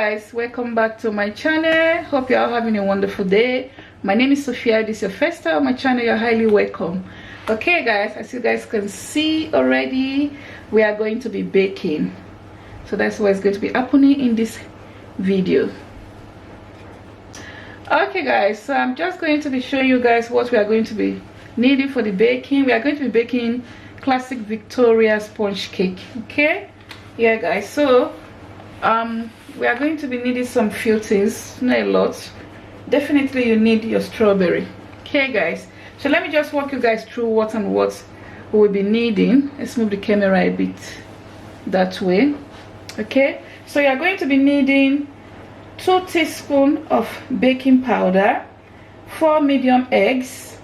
guys, welcome back to my channel. Hope you are having a wonderful day. My name is Sophia. This is your first time on my channel. You're highly welcome. Okay guys, as you guys can see already, we are going to be baking. So that's what's going to be happening in this video. Okay guys, so I'm just going to be showing you guys what we are going to be needing for the baking. We are going to be baking classic Victoria sponge cake. Okay, yeah guys, so we are going to be needing some few things, not a lot. Definitely you need your strawberry. Okay guys, so let me just walk you guys through what and what we will be needing. Let's move the camera a bit that way. Okay, so you are going to be needing 2 teaspoons of baking powder, 4 medium eggs,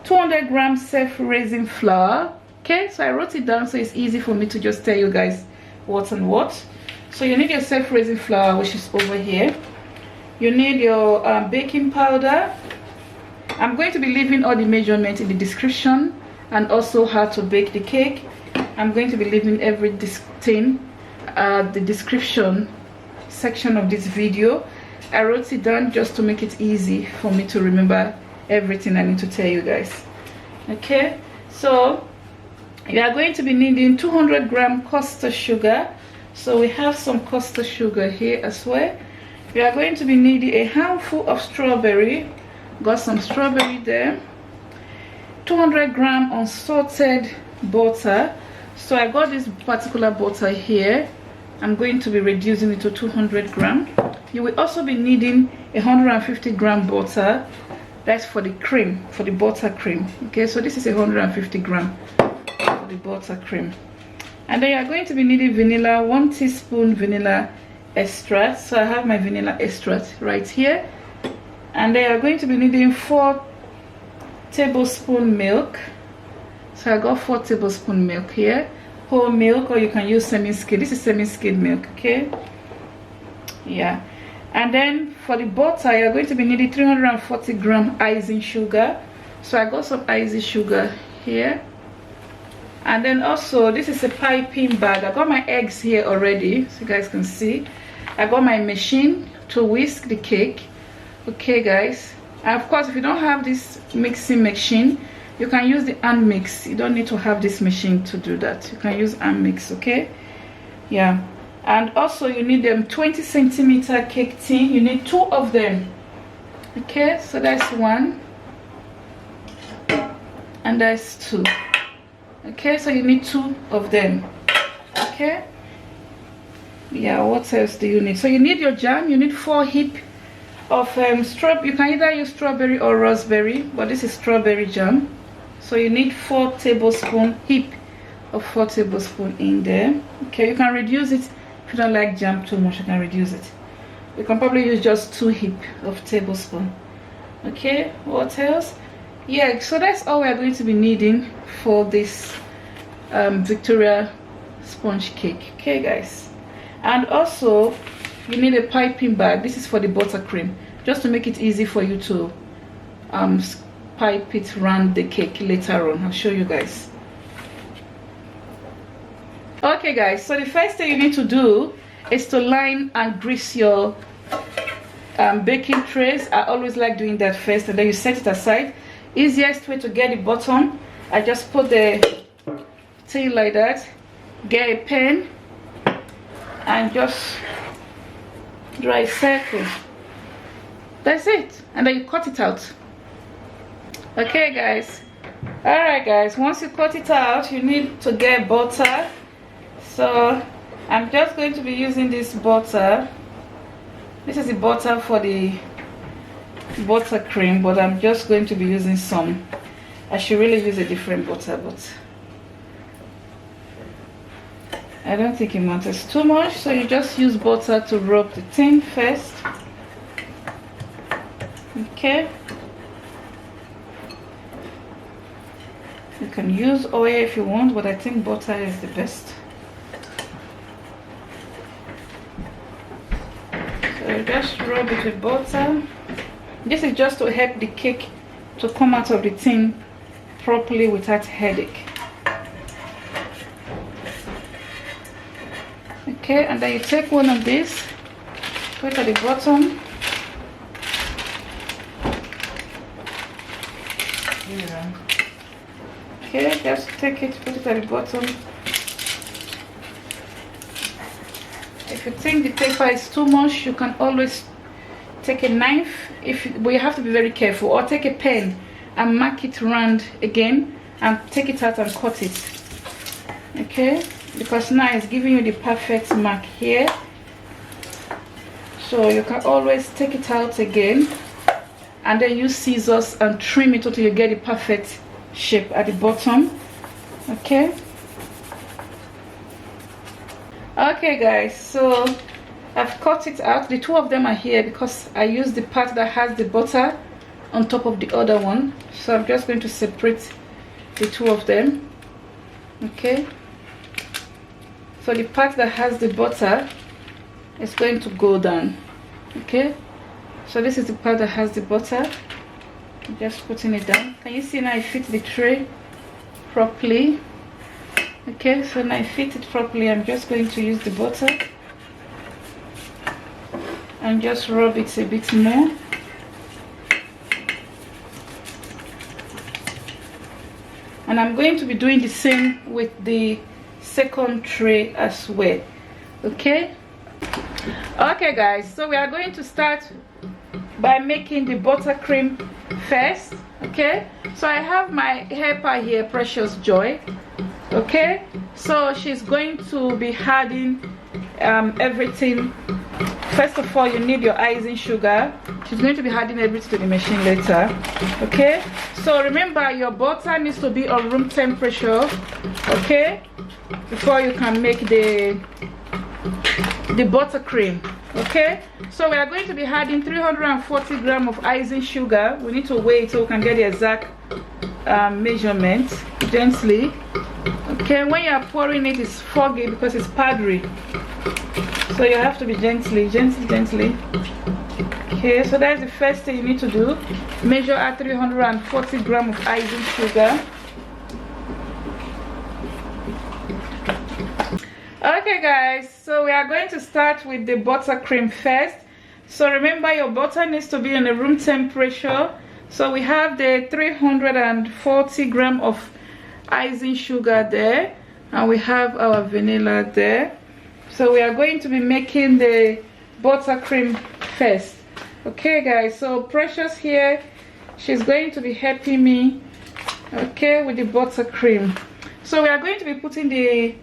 200 grams self-raising flour. Okay, so I wrote it down so it's easy for me to just tell you guys what and what. So you need your self-raising flour, which is over here. You need your baking powder. I'm going to be leaving all the measurements in the description, and also how to bake the cake. I'm going to be leaving everything the description section of this video. I wrote it down just to make it easy for me to remember everything I need to tell you guys. Okay, so you are going to be needing 200 grams caster sugar. So we have some caster sugar here as well. We are going to be needing a handful of strawberry. Got some strawberry there. 200 grams unsalted butter. So I got this particular butter here. I'm going to be reducing it to 200 grams. You will also be needing 150 gram butter. That's for the cream, for the buttercream. Okay, so this is 150 grams for the buttercream. And then you are going to be needing vanilla, 1 teaspoon vanilla extract. So I have my vanilla extract right here. And then you are going to be needing 4 tablespoons milk. So I got 4 tablespoons milk here. Whole milk, or you can use semi-skil. This is semi-skil milk, okay? Yeah. And then for the butter, you're going to be needing 340 grams icing sugar. So I got some icing sugar here. And then also, this is a piping bag. I got my eggs here already, so you guys can see. I got my machine to whisk the cake. Okay guys, and of course if you don't have this mixing machine, you can use the hand mix. You don't need to have this machine to do that. You can use hand mix, okay? Yeah. And also you need them 20 centimeter cake tin. You need 2 of them. Okay, so that's 1 and that's 2. Okay, so you need 2 of them. Okay, yeah, what else do you need? So you need your jam. You need 4 heap of strawberry. You can either use strawberry or raspberry, but this is strawberry jam. So you need 4 tablespoon heap of 4 tablespoon in there. Okay, you can reduce it if you don't like jam too much. You can reduce it. You can probably use just 2 heap of tablespoon. Okay, what else? Yeah, so that's all we are going to be needing for this Victoria sponge cake. Okay guys, and also you need a piping bag. This is for the buttercream, just to make it easy for you to pipe it around the cake later on. I'll show you guys. Okay guys, so the first thing you need to do is to line and grease your baking trays. I always like doing that first, and then you set it aside. Easiest way to get the bottom, I just put the thing like that, get a pen and just draw a circle. That's it, and then you cut it out. Okay guys, all right guys, once you cut it out, you need to get butter. So I'm just going to be using this butter. This is the butter for the buttercream, but I'm just going to be using some. I should really use a different butter, but I don't think it matters too much. So you just use butter to rub the tin first. Okay, you can use oil if you want, but I think butter is the best. So just rub it with butter. This is just to help the cake to come out of the tin properly without headache. Okay, and then you take one of these Put it at the bottom. Yeah. Okay, just take it, put it at the bottom. If you think the paper is too much, you can always take a knife, but you have to be very careful, or take a pen and mark it round again and take it out and cut it. Okay, because now it's giving you the perfect mark here. So you can always take it out again and then use scissors and trim it until you get the perfect shape at the bottom. Okay. Okay guys, so I've cut it out. The two of them are here because I use the part that has the butter on top of the other one. So I'm just going to separate the two of them. Okay. So the part that has the butter is going to go down. Okay. So this is the part that has the butter. I'm just putting it down. Can you see now I fit the tray properly? Okay, so now I fit it properly. I'm just going to use the butter and just rub it a bit more. And I'm going to be doing the same with the second tray as well. Okay. Okay guys, so we are going to start by making the buttercream first. Okay, so I have my helper here, Precious Joy. Okay, so she's going to be adding everything. First of all, you need your icing sugar. She's going to be adding everything to the machine later. Okay, so remember your butter needs to be on room temperature, okay, before you can make the buttercream. Okay, so we are going to be adding 340 grams of icing sugar. We need to wait so we can get the exact measurement gently. Okay, when you are pouring it, it's foggy because it's powdery, so you have to be gently. Okay, so that's the first thing you need to do. Measure at 340 grams of icing sugar. Okay guys, so we are going to start with the buttercream first. So remember your butter needs to be in the room temperature. So we have the 340 grams of icing sugar there, and we have our vanilla there. So we are going to be making the buttercream first. Okay guys, so Precious here, she's going to be helping me, okay, with the buttercream. So we are going to be putting the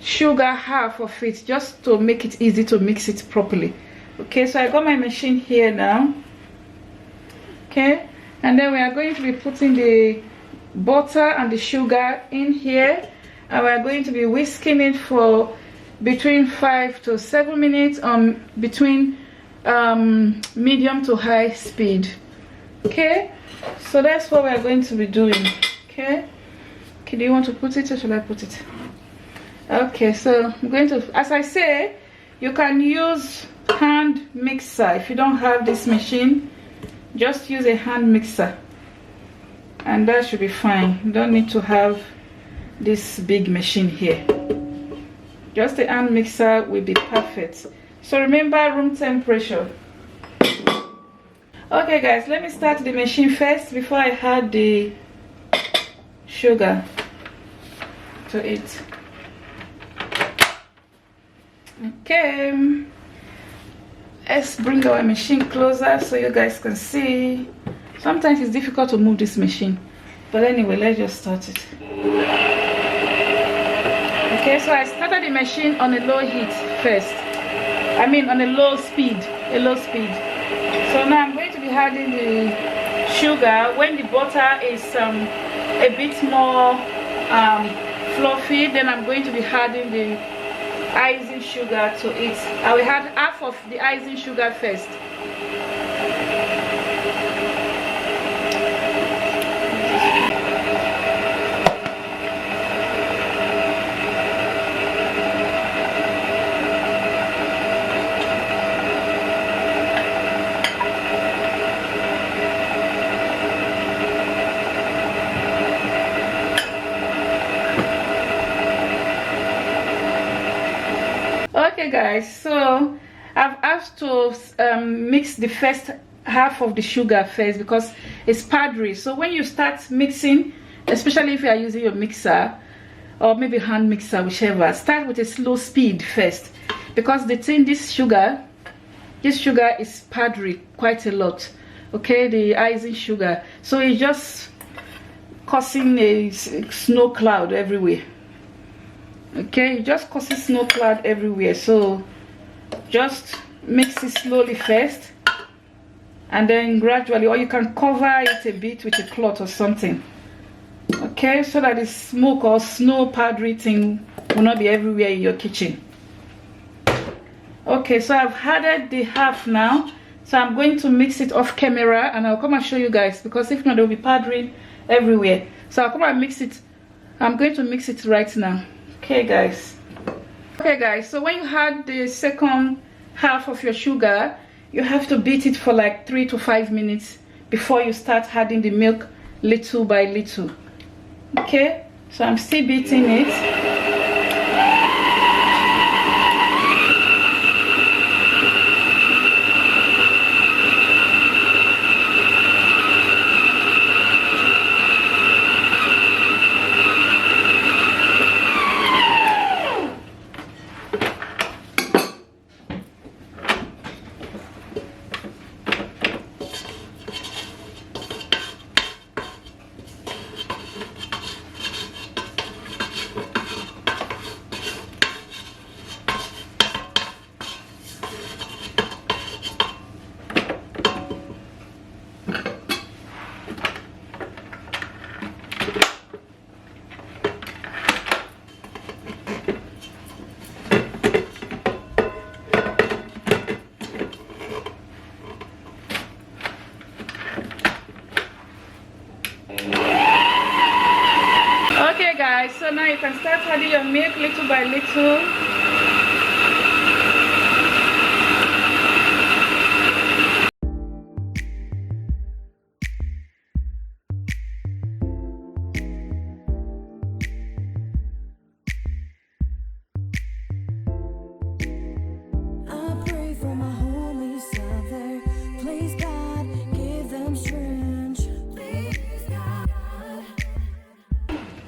sugar half of it just to make it easy to mix it properly. Okay, so I got my machine here now. Okay, and then we are going to be putting the butter and the sugar in here, and we are going to be whisking it for between 5 to 7 minutes on between medium to high speed. Okay, so that's what we are going to be doing. Okay, do you want to put it or should I put it? Okay, so I'm going to, as I say, you can use hand mixer. If you don't have this machine, just use a hand mixer and that should be fine. You don't need to have this big machine here. Just a hand mixer will be perfect. So remember room temperature. Okay guys, let me start the machine first before I add the sugar to it. Okay, let's bring our machine closer so you guys can see. Sometimes it's difficult to move this machine, but anyway, let's just start it. Okay, so I started the machine on a low heat first. I mean on a low speed, So now I'm going to be adding the sugar. When the butter is a bit more fluffy, then I'm going to be adding the icing sugar to it. I will add half of the icing sugar first. Okay guys, so I've asked to mix the first half of the sugar first because it's powdery. So when you start mixing, especially if you are using your mixer or maybe hand mixer, whichever, start with a slow speed first, because the thing, this sugar is powdery quite a lot. Okay, the icing sugar, so it's just causing a snow cloud everywhere. Okay, it just causes snow cloud everywhere. So just mix it slowly first, and then gradually, or you can cover it a bit with a cloth or something. Okay, so that the smoke or snow powdery thing will not be everywhere in your kitchen. Okay, so I've added the half now, so I'm going to mix it off camera, and I'll come and show you guys, because if not, there will be powdering everywhere. So I'll come and mix it. I'm going to mix it right now. Okay guys, so when you add the second half of your sugar, you have to beat it for like 3 to 5 minutes before you start adding the milk little by little. Okay, so I'm still beating it. Okay guys, so now you can start adding your milk little by little.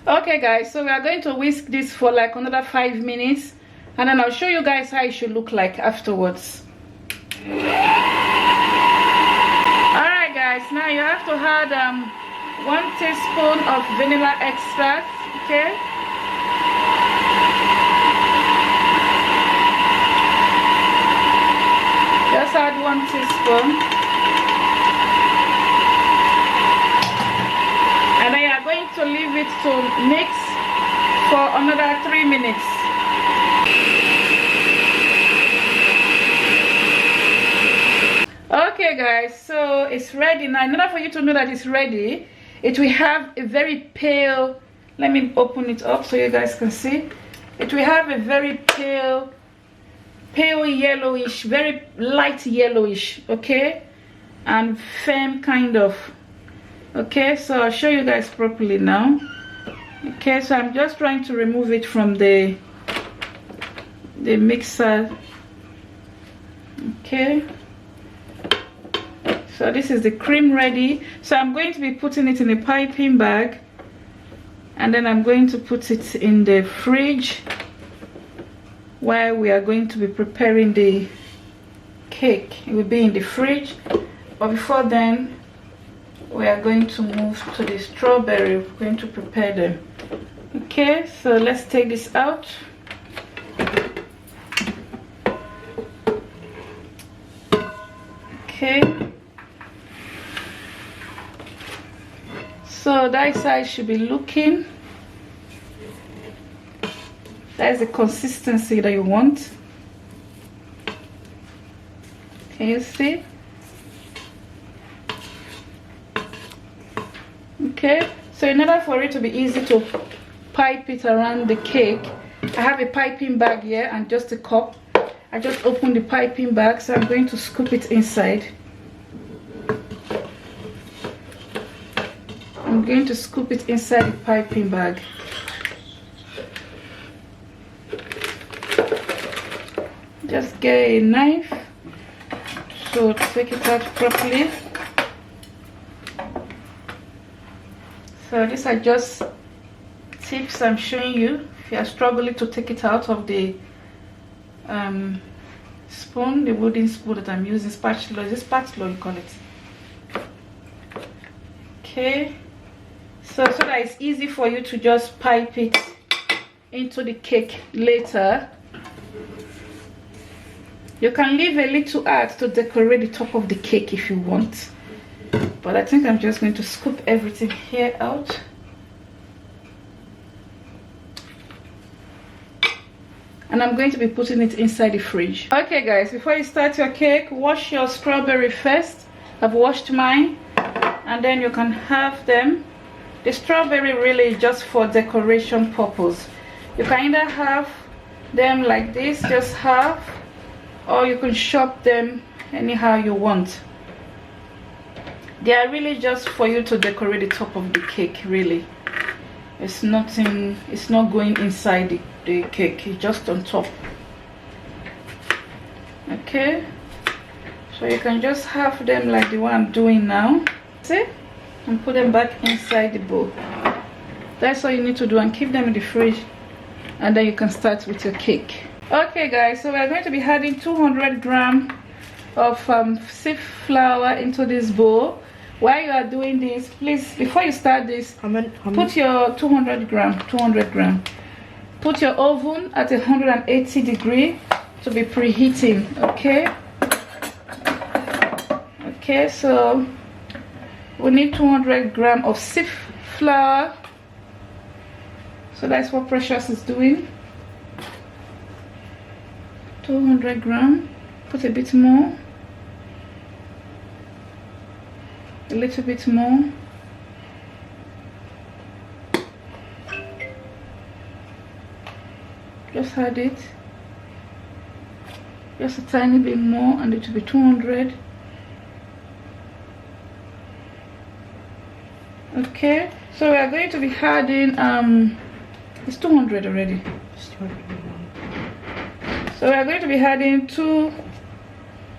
Okay guys, so we are going to whisk this for like another 5 minutes, and then I'll show you guys how it should look like afterwards. Alright guys, now you have to add 1 teaspoon of vanilla extract. Okay, just add 1 teaspoon. And then you are going to leave it to mix for another 3 minutes. Okay guys, so it's ready now. In order for you to know that it's ready, it will have a very pale, let me open it up so you guys can see. It will have a very pale yellowish, very light yellowish, okay, and firm kind of. Okay, so I'll show you guys properly now. Okay, so I'm just trying to remove it from the mixer. Okay, so this is the cream ready. So I'm going to be putting it in a piping bag, and then I'm going to put it in the fridge while we are going to be preparing the cake. It will be in the fridge, but before then we are going to move to the strawberry. We're going to prepare them. Okay, so let's take this out. Okay, so that side should be looking, that's the consistency that you want. Can you see? Okay, so in order for it to be easy to pipe it around the cake, I have a piping bag here and just a cup. I just opened the piping bag, so I'm going to scoop it inside. I'm going to scoop it inside the piping bag. Just get a knife. to take it out properly. So these are just tips I'm showing you if you are struggling to take it out of the spoon, the wooden spoon that I'm using, spatula. Is it spatula you call it? Okay, so that it's easy for you to just pipe it into the cake later. You can leave a little art to decorate the top of the cake if you want, but I think I'm just going to scoop everything here out. And I'm going to be putting it inside the fridge. Okay guys, before you start your cake, wash your strawberry first. I've washed mine, and then you can have them. The strawberry really is just for decoration purpose. You can either have them like this, just half, or you can chop them anyhow you want. They are really just for you to decorate the top of the cake, really. It's nothing, it's not going inside the cake, it's just on top. Okay, so you can just have them like the one I'm doing now. See, and put them back inside the bowl. That's all you need to do, and keep them in the fridge, and then you can start with your cake. Okay guys, so we are going to be adding 200 grams of sift flour into this bowl. While you are doing this, please, before you start this, put your 200 gram. Put your oven at 180 degrees to be preheating. Okay. Okay, so we need 200 grams of sift flour. So that's what Precious is doing. 200 grams. Put a bit more. A little bit more. Just add it. Just a tiny bit more, and it will be 200. Okay, so we are going to be adding it's 200 already. So we are going to be adding 2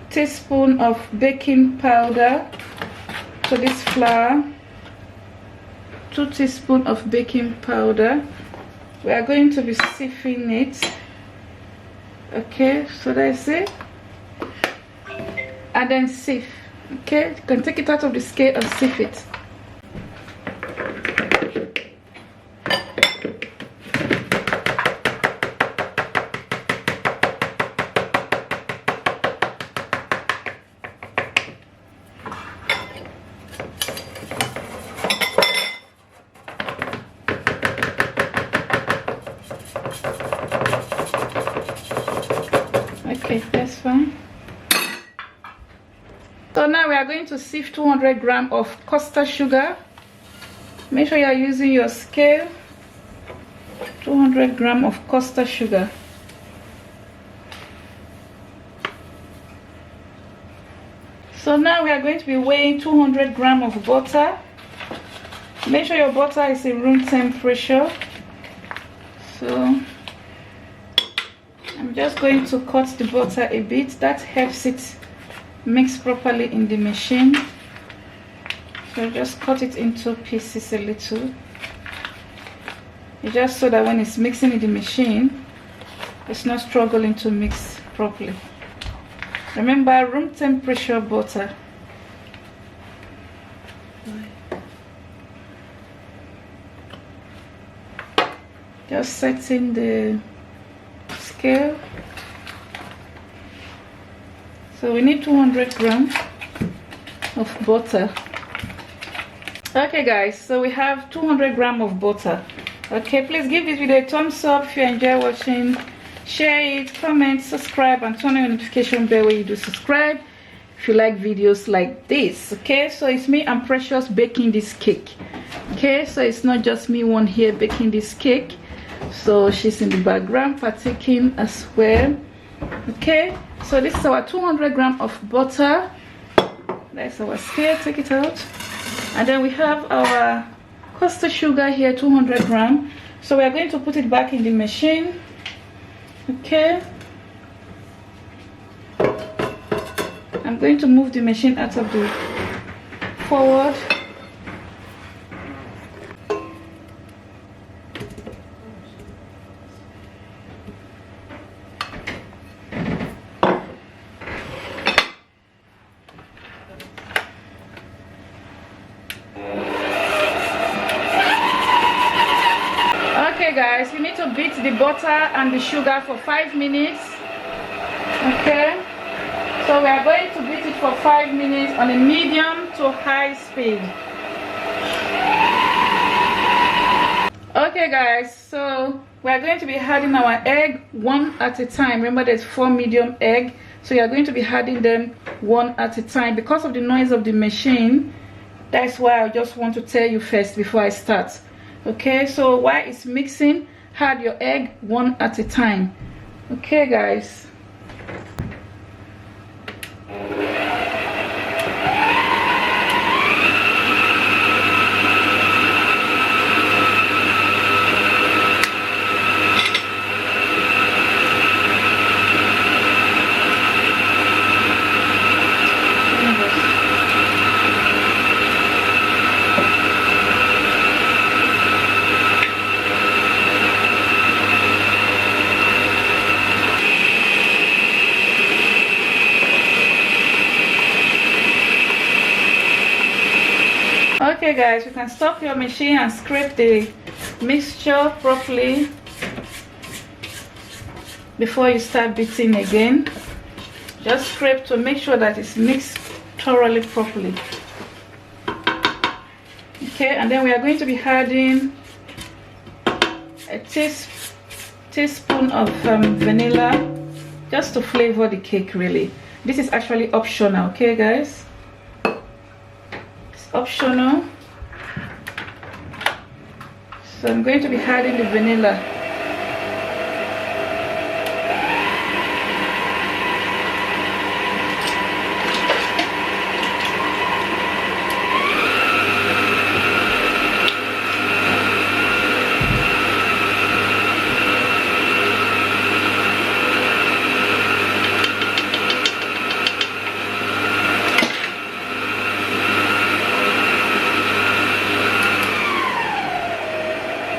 teaspoons of baking powder to this flour. 2 teaspoons of baking powder. We are going to be sifting it. Okay, so that's it. And then sift. Okay, you can take it out of the scale and sift it. Okay, that's fine. So now we are going to sift 200 grams of custard sugar. Make sure you are using your scale. 200 grams of custard sugar. So now we are going to be weighing 200 grams of butter. Make sure your butter is in room temperature. So I'm just going to cut the butter a bit. That helps it mix properly in the machine. So just cut it into pieces a little. It's just so that when it's mixing in the machine, it's not struggling to mix properly. Remember, room temperature butter. Just setting the scale. So we need 200 grams of butter. Okay guys, so we have 200 grams of butter. Okay, please give this video a thumbs up if you enjoy watching. Share it, comment, subscribe, and turn on the notification bell when you do subscribe if you like videos like this. Okay, so it's me and Precious baking this cake. Okay, so it's not just me one here baking this cake. So she's in the background partaking as well. Okay, so this is our 200 grams of butter. That's our scale. Take it out. And then we have our custard sugar here, 200 grams. So we are going to put it back in the machine. Okay, I'm I'm going to move the machine out of the forward. Okay guys, you need to beat the butter and the sugar for 5 minutes. Okay, so we are going to beat it for 5 minutes on a medium to high speed. Okay guys, so we are going to be adding our egg one at a time. Remember, there's 4 medium egg, so you are going to be adding them one at a time. Because of the noise of the machine, that's why I just want to tell you first before I start. Okay, so while it's mixing, add your egg one at a time. Okay guys. Okay guys, you can stop your machine and scrape the mixture properly before you start beating again. Just scrape to make sure that it's mixed thoroughly properly. Okay, and then we are going to be adding a teaspoon of vanilla, just to flavor the cake. Really, this is actually optional. Okay guys, it's optional. So I'm going to be adding the vanilla.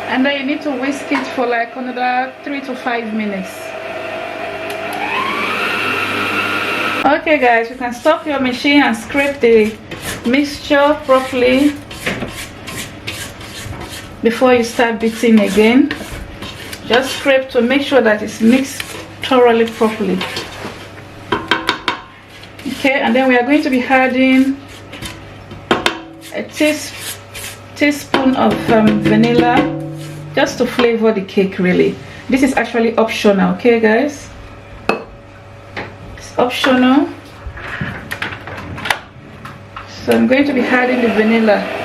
And then you need to whisk it for like another 3 to 5 minutes. Okay guys, you can stop your machine and scrape the mixture properly before you start beating again. Just scrape to make sure that it's mixed thoroughly properly. Okay, and then we are going to be adding a teaspoon of vanilla, just to flavor the cake. Really, this is actually optional. Okay guys, it's optional. So I'm going to be adding the vanilla.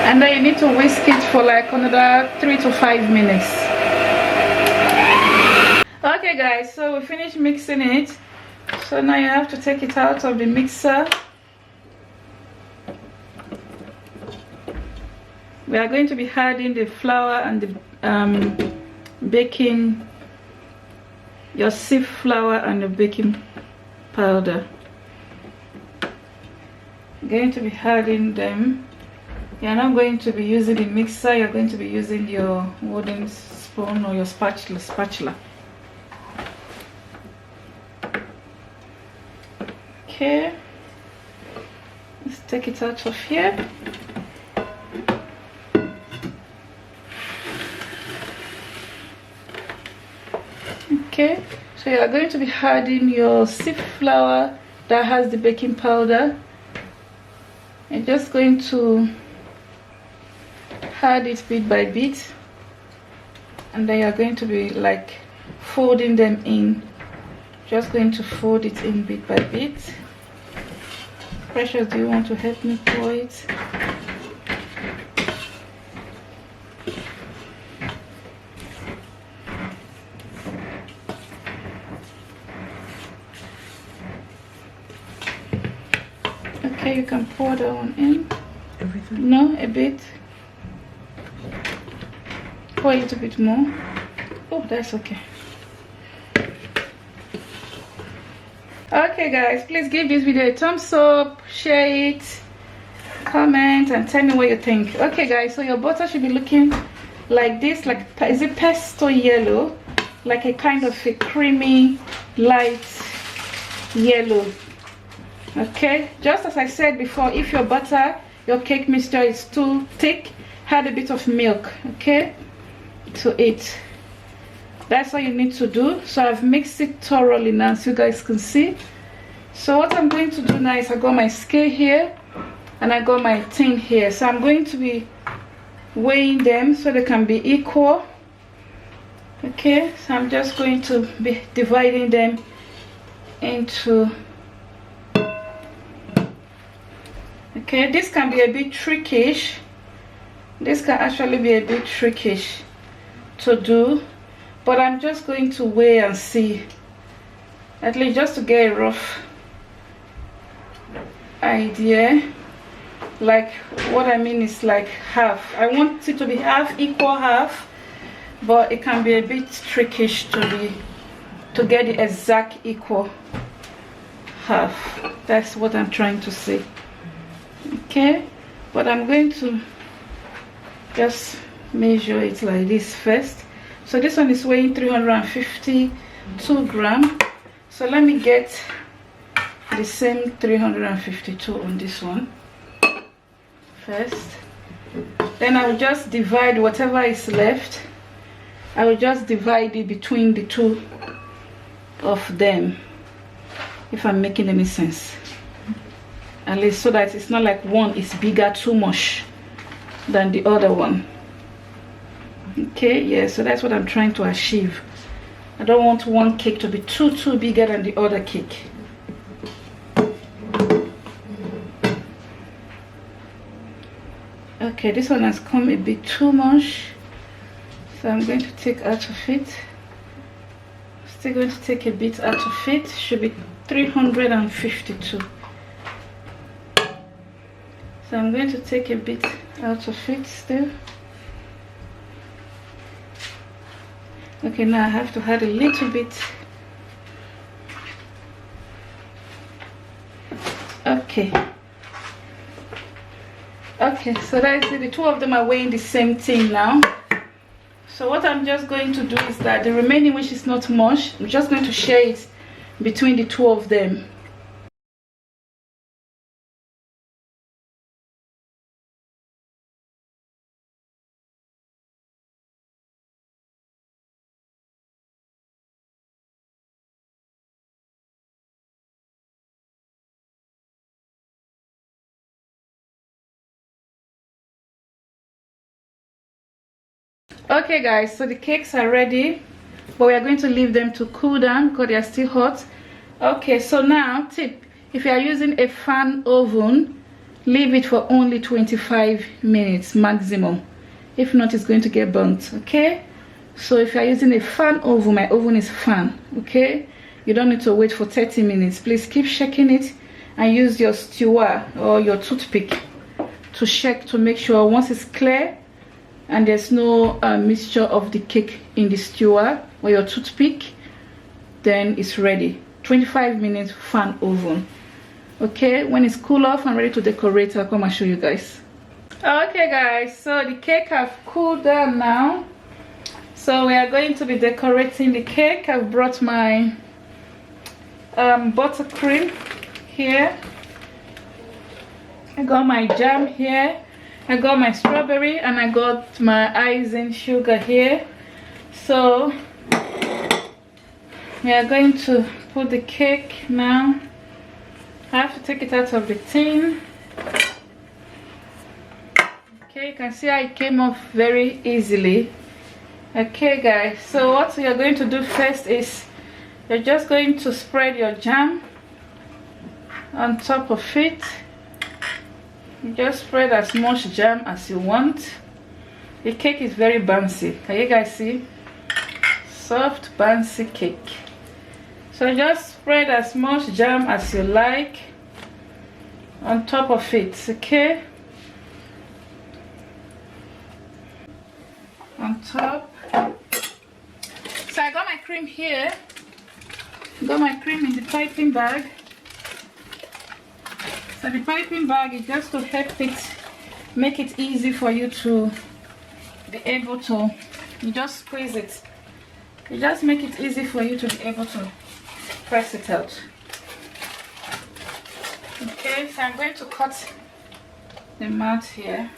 And then you need to whisk it for like another 3 to 5 minutes. Okay guys, so we finished mixing it. So now you have to take it out of the mixer. We are going to be adding the flour and the baking, your sieve flour and the baking powder. Going to be adding them. You're not going to be using the mixer, you're going to be using your wooden spoon or your spatula. Okay, let's take it out of here. Okay, so you are going to be adding your sieve flour that has the baking powder. You're just going to add it bit by bit, and then you're going to be like folding them in. Just going to fold it in bit by bit. Precious, do you want to help me pour it? Okay, you can pour that one in. Everything? No, a bit. Pour a little bit more. Oh, that's okay. Okay guys, please give this video a thumbs up, share it, comment, and tell me what you think. Okay guys, so your butter should be looking like this, like, is it pesto yellow? Like a kind of a creamy light yellow. Okay, just as I said before, if your butter, your cake mixture is too thick, add a bit of milk, okay, to it. That's all you need to do. So I've mixed it thoroughly now, so you guys can see. So what I'm going to do now is I got my scale here and I got my tin here. So I'm going to be weighing them so they can be equal. Okay, so I'm just going to be dividing them into. Okay, this can be a bit trickish. This can actually be a bit trickish to do. But I'm just going to weigh and see, at least just to get a rough idea. Like, what I mean is like half. I want it to be half, equal half, but it can be a bit trickish to get the exact equal half. That's what I'm trying to say. Okay, but I'm going to just measure it like this first. So this one is weighing 352 grams. So let me get the same 352 on this one first. Then I will just divide whatever is left. I will just divide it between the two of them, if I'm making any sense. At least so that it's not like one is bigger too much than the other one. Okay, yeah, so that's what I'm trying to achieve. I don't want one cake to be too bigger than the other cake. Okay, this one has come a bit too much, so I'm going to take out of it. Still going to take a bit out of it. Should be 352. So I'm going to take a bit out of it still. Okay, now I have to add a little bit. Okay, so that's it. The two of them are weighing the same thing now. So what I'm just going to do is that the remaining, which is not much, I'm just going to share it between the two of them. Okay guys, so the cakes are ready, but we are going to leave them to cool down because they are still hot. Okay, so now tip, if you are using a fan oven, leave it for only 25 minutes maximum. If not, it's going to get burnt. Okay, so if you are using a fan oven, my oven is fan, okay, you don't need to wait for 30 minutes. Please keep shaking it and use your skewer or your toothpick to shake to make sure once it's clear and there's no mixture of the cake in the skewer or your toothpick, then it's ready. 25 minutes fan oven. Okay, when it's cool off and ready to decorate, I'll come and show you guys. Okay guys, so the cake have cooled down now, so we are going to be decorating the cake. I've brought my buttercream here, I got my jam here, I got my strawberry, and I got my icing sugar here. So we are going to put the cake now. I have to take it out of the tin. Okay, you can see how it came off very easily. Okay guys, so what we are going to do first is you're just going to spread your jam on top of it. Just spread as much jam as you want. The cake is very bouncy. Can you guys see? Soft bouncy cake. So just spread as much jam as you like on top of it, okay? On top. So I got my cream here. Got my cream in the piping bag. So the piping bag is just to help it, make it easy for you to be able to, you just squeeze it. You just make it easy for you to be able to press it out. Okay, so I'm going to cut the mat here.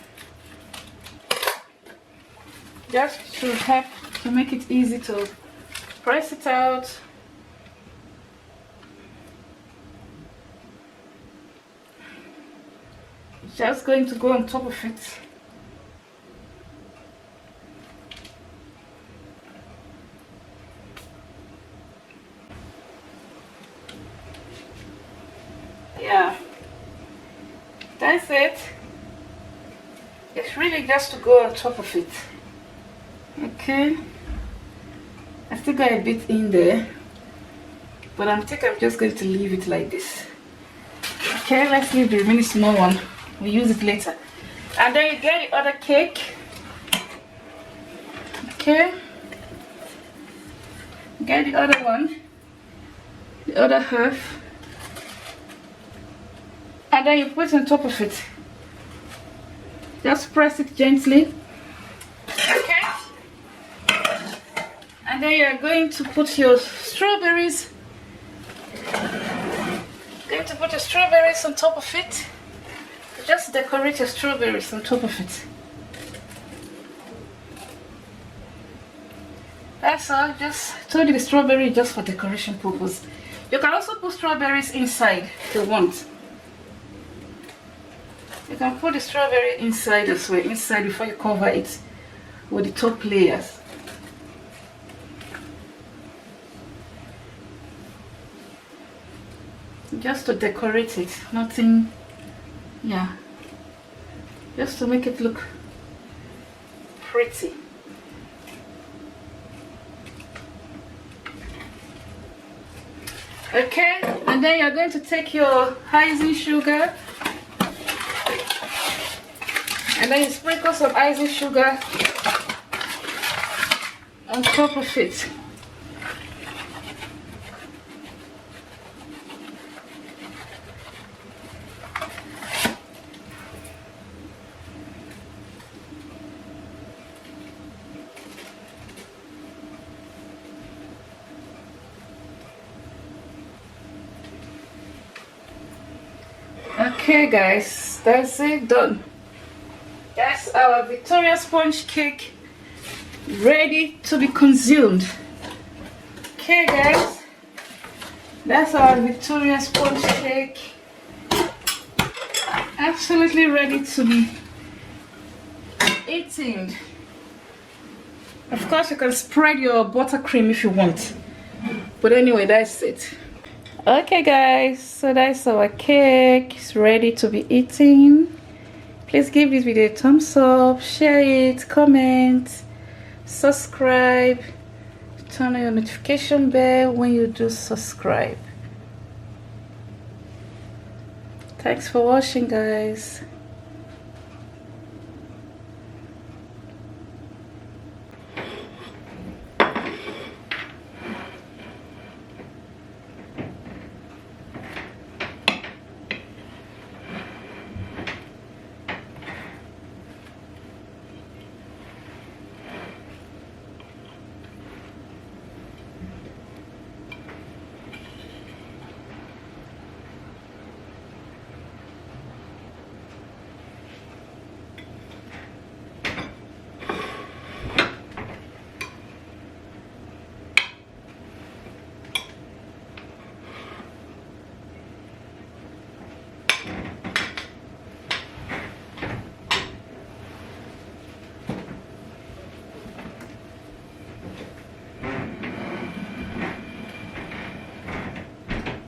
Just to help to make it easy to press it out. Just going to go on top of it. Yeah, that's it. It's really just to go on top of it. Okay, I still got a bit in there, but I think I'm just going to leave it like this. Okay, let's leave the really small one. We'll use it later. And then you get the other cake. Okay, get the other one, the other half, and then you put it on top of it. Just press it gently. Okay, and then you're going to put your strawberries. Going to put your strawberries on top of it. Just decorate your strawberries on top of it. That's all. Just told you the strawberry just for decoration purpose. You can also put strawberries inside if you want. You can put the strawberry inside as well, inside before you cover it with the top layers. Just to decorate it, nothing, yeah, just to make it look pretty. Okay, and then you're going to take your icing sugar and then you sprinkle some icing sugar on top of it. Okay guys, that's it, done. That's our Victoria sponge cake ready to be consumed. Okay guys, that's our Victoria sponge cake absolutely ready to be eaten. Of course you can spread your buttercream if you want, but anyway, that's it. Okay guys, so that's our cake. It's ready to be eaten. Please give this video a thumbs up, share it, comment, subscribe, turn on your notification bell when you do subscribe. Thanks for watching guys.